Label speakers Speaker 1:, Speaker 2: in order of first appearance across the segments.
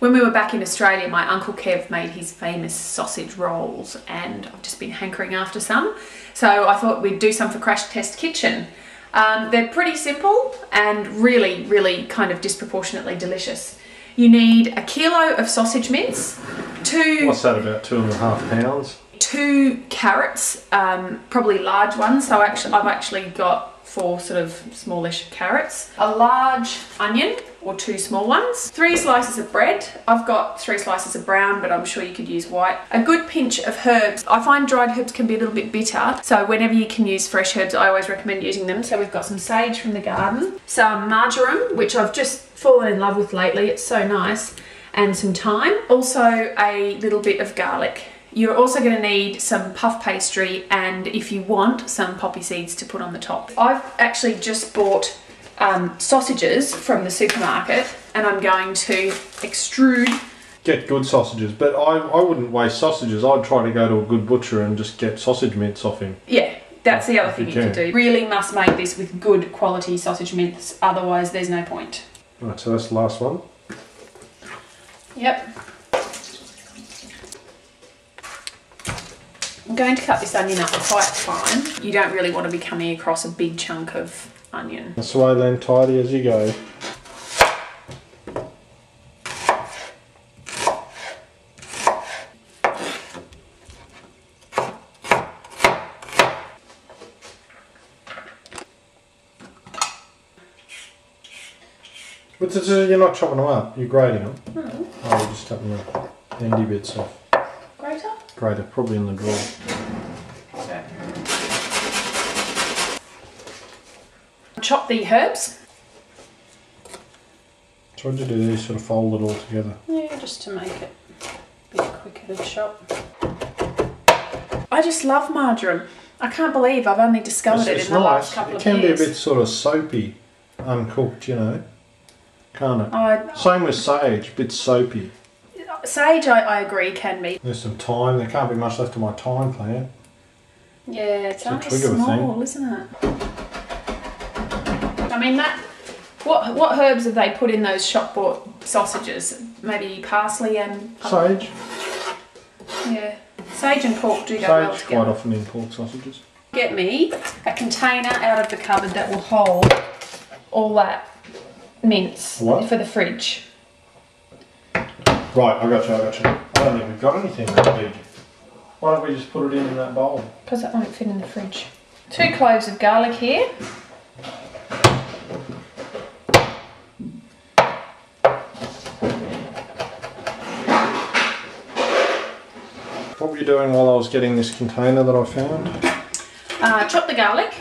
Speaker 1: When we were back in Australia, my Uncle Kev made his famous sausage rolls, and I've just been hankering after some. So I thought we'd do some for Crash Test Kitchen. They're pretty simple and really, really kind of disproportionately delicious. You need a kilo of sausage mince,
Speaker 2: What's that, about 2.5 pounds?
Speaker 1: 2 carrots, probably large ones. So I've actually got 4 sort of smallish carrots, a large onion or 2 small ones, 3 slices of bread. I've got 3 slices of brown, but I'm sure you could use white. A good pinch of herbs. I find dried herbs can be a little bit bitter, so whenever you can use fresh herbs, I always recommend using them. So we've got some sage from the garden, some marjoram, which I've just fallen in love with lately, it's so nice, and some thyme. Also a little bit of garlic. You're also going to need some puff pastry, and if you want, some poppy seeds to put on the top. I've actually just bought sausages from the supermarket, and I'm going to extrude.
Speaker 2: Get good sausages, but I wouldn't waste sausages. I'd try to go to a good butcher and just get sausage mince off him.
Speaker 1: Yeah, that's the other thing you can do. Really must make this with good quality sausage mince, otherwise there's no point.
Speaker 2: Right, so that's the last one.
Speaker 1: Yep. I'm going to cut this onion up quite fine. You don't really want to be coming across a big chunk of onion.
Speaker 2: Slow then, tidy as you go. But you're not chopping them up, you're grating them.
Speaker 1: Mm.
Speaker 2: Oh, you're just cutting the endy bits off.
Speaker 1: Grater?
Speaker 2: Grater, probably in the drawer.
Speaker 1: Okay. Chop the herbs.
Speaker 2: So what did you do? You sort of fold it all together?
Speaker 1: Yeah, just to make it a bit quicker to chop. I just love marjoram. I can't believe I've only discovered it in the last couple of years.
Speaker 2: It can be a bit sort of soapy, uncooked, you know, can't it? Same with sage, a bit soapy.
Speaker 1: Sage, I agree, can be.
Speaker 2: There's some thyme. There can't be much left of my thyme plant.
Speaker 1: Yeah, it's only small, isn't it? I mean, what herbs have they put in those shop bought sausages? Maybe parsley and
Speaker 2: sage.
Speaker 1: Yeah, sage and pork do go well together.
Speaker 2: Sage quite often in pork sausages.
Speaker 1: Get me a container out of the cupboard that will hold all that mince for the fridge.
Speaker 2: Right, I got you. I don't think we've got anything that big. Why don't we just put it in that bowl?
Speaker 1: Because that won't fit in the fridge. 2 cloves of garlic here.
Speaker 2: What were you doing while I was getting this container that I found?
Speaker 1: Chop the garlic,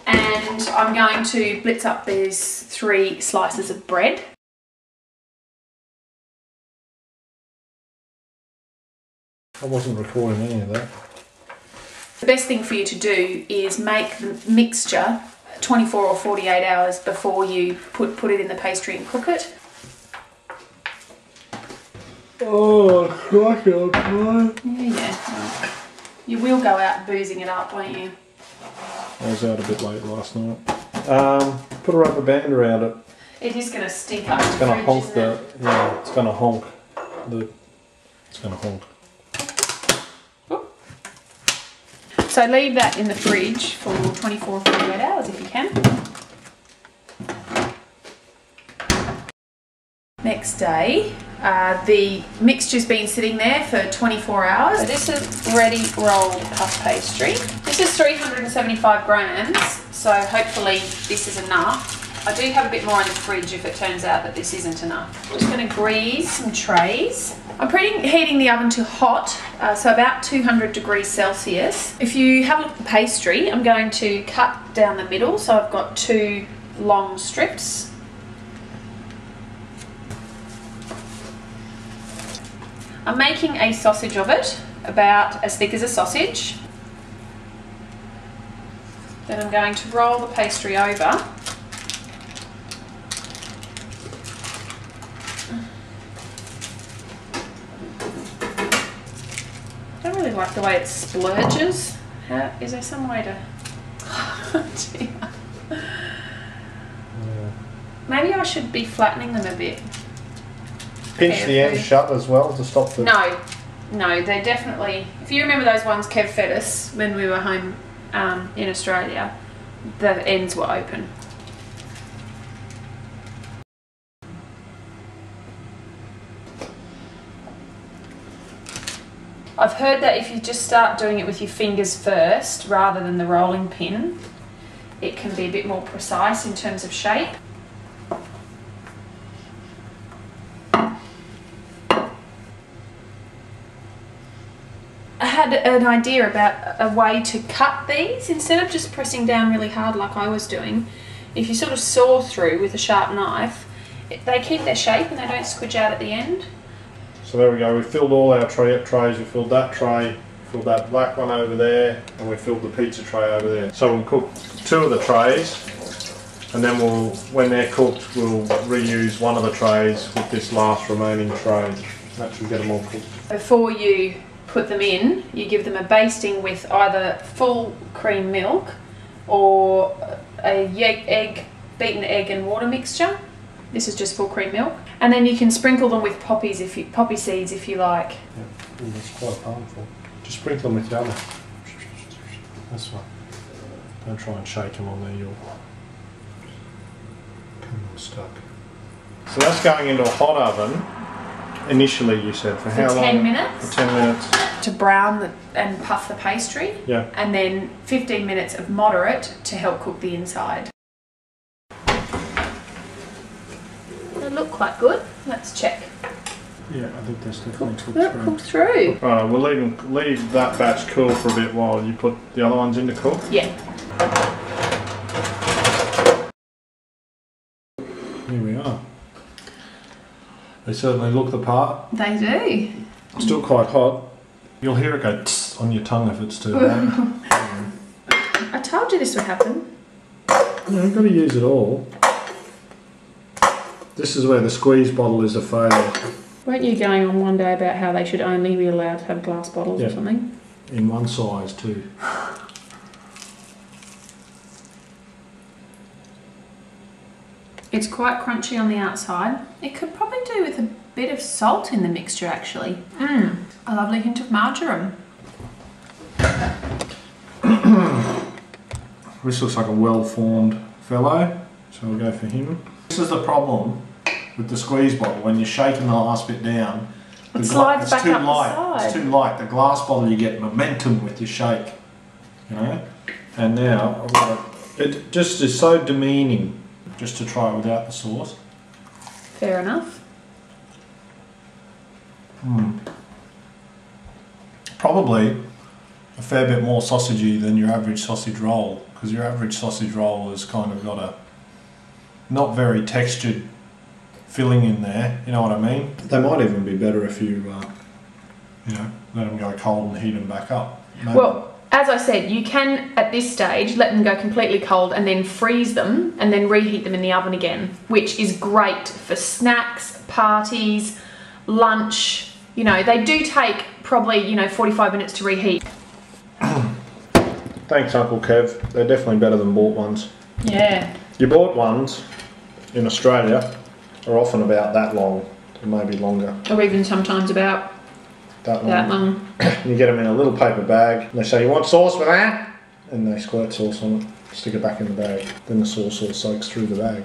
Speaker 1: and I'm going to blitz up these 3 slices of bread.
Speaker 2: I wasn't recording any of that.
Speaker 1: The best thing for you to do is make the mixture 24 or 48 hours before you put it in the pastry and cook it.
Speaker 2: Oh, crikey, I'll try.
Speaker 1: Yeah. Well, you will go out boozing it up, won't you?
Speaker 2: I was out a bit late last night. Put a rubber band around it.
Speaker 1: It is going to stink up.
Speaker 2: It's going to honk the. Yeah, it's going to honk the. It's going to honk.
Speaker 1: So leave that in the fridge for 24 or 48 hours if you can. Next day, the mixture's been sitting there for 24 hours. So this is ready rolled puff pastry. This is 375 grams, so hopefully this is enough. I do have a bit more in the fridge if it turns out that this isn't enough. I'm just going to grease some trays. I'm preheating the oven to hot, so about 200 degrees Celsius. If you have a look at the pastry, I'm going to cut down the middle, so I've got 2 long strips. I'm making a sausage of it, about as thick as a sausage. Then I'm going to roll the pastry over. I don't really like the way it splurges. Is there some way to... Oh dear. Yeah. Maybe I should be flattening them a bit.
Speaker 2: pinch the end shut as well to stop the...
Speaker 1: No, they definitely... If you remember those ones Kev fed us when we were home in Australia, the ends were open. I've heard that if you just start doing it with your fingers first rather than the rolling pin, it can be a bit more precise in terms of shape. I had an idea about a way to cut these instead of just pressing down really hard like I was doing. If you sort of saw through with a sharp knife, they keep their shape and they don't squidge out at the end.
Speaker 2: So there we go, we filled all our trays, we filled that tray, filled that black one over there, and we filled the pizza tray over there. So we'll cook 2 of the trays, and then when they're cooked, we'll reuse one of the trays with this last remaining tray. That should get them all cooked. Before
Speaker 1: you put them in, you give them a basting with either full cream milk or a beaten egg and water mixture. This is just full cream milk. And then you can sprinkle them with poppy seeds if you like.
Speaker 2: Yeah, ooh, that's quite powerful. Just sprinkle them with the other. That's fine. Don't try and shake them on there, you'll come unstuck. So that's going into a hot oven. Initially, you said, for how long?
Speaker 1: 10 minutes.
Speaker 2: For 10 minutes.
Speaker 1: To brown and puff the pastry.
Speaker 2: Yeah.
Speaker 1: And then 15 minutes of moderate to help cook the inside. They look quite good. Let's check.
Speaker 2: Yeah, I think that's definitely
Speaker 1: cooked through.
Speaker 2: Alright, we'll leave that batch cool for a bit while you put the other ones in to cook.
Speaker 1: Yeah.
Speaker 2: Here we are. They certainly look the part.
Speaker 1: They do.
Speaker 2: Still quite hot. You'll hear it go tss on your tongue if it's too hot.
Speaker 1: I told you this would happen.
Speaker 2: Yeah, you've got to use it all. This is where the squeeze bottle is a failure.
Speaker 1: Weren't you going on one day about how they should only be allowed to have glass bottles or something?
Speaker 2: In one size too.
Speaker 1: It's quite crunchy on the outside. It could probably do with a bit of salt in the mixture actually. A lovely hint of marjoram.
Speaker 2: This looks like a well-formed fellow, so we'll go for him. This is the problem with the squeeze bottle. When you're shaking the last bit down,
Speaker 1: it slides back up the side.
Speaker 2: It's too light. The glass bottle, you get momentum with your shake, you know. And now it just is so demeaning just to try it without the sauce.
Speaker 1: Fair enough.
Speaker 2: Probably a fair bit more sausagey than your average sausage roll, because your average sausage roll has kind of got a not very textured filling in there, you know what I mean? They might even be better if you, you know, let them go cold and heat them back up. Maybe.
Speaker 1: Well, as I said, you can, at this stage, let them go completely cold and then freeze them and then reheat them in the oven again, which is great for snacks, parties, lunch. You know, they do take probably, 45 minutes to reheat.
Speaker 2: Thanks, Uncle Kev. They're definitely better than bought ones.
Speaker 1: Yeah.
Speaker 2: Your bought ones in Australia are often about that long, or maybe longer.
Speaker 1: Or even sometimes about that long.
Speaker 2: You get them in a little paper bag, and they say, "You want sauce for that?" And they squirt sauce on it, stick it back in the bag. Then the sauce all soaks through the bag.